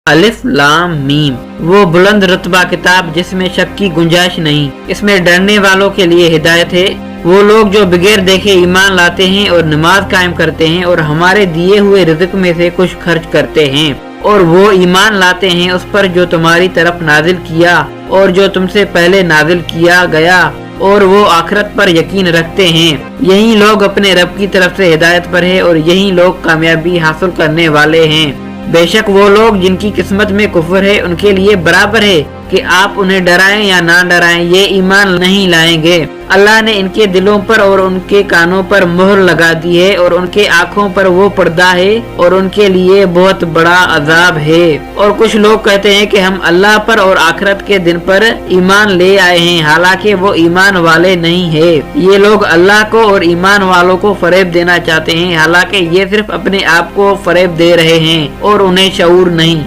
अलिफ लाम मीम, वो बुलंद रुतबा किताब जिसमें शक की गुंजाइश नहीं। इसमें डरने वालों के लिए हिदायत है। वो लोग जो बगैर देखे ईमान लाते हैं और नमाज कायम करते हैं और हमारे दिए हुए रिज़्क में से कुछ खर्च करते हैं, और वो ईमान लाते हैं उस पर जो तुम्हारी तरफ नाजिल किया और जो तुमसे पहले नाजिल किया गया, और वो आखिरत पर यकीन रखते हैं। यही लोग अपने रब की तरफ से हिदायत पर है और यही लोग कामयाबी हासिल करने वाले हैं। बेशक वो लोग जिनकी किस्मत में कुफ्र है उनके लिए बराबर है कि आप उन्हें डराएं या ना डराएं, ये ईमान नहीं लाएंगे। अल्लाह ने इनके दिलों पर और उनके कानों पर मोहर लगा दी है और उनके आँखों पर वो पर्दा है और उनके लिए बहुत बड़ा अजाब है। और कुछ लोग कहते हैं कि हम अल्लाह पर और आखिरत के दिन पर ईमान ले आए हैं, हालांकि वो ईमान वाले नहीं है। ये लोग अल्लाह को और ईमान वालों को फरेब देना चाहते हैं, हालांकि ये सिर्फ अपने आप को फरेब दे रहे हैं और उन्हें शऊर नहीं।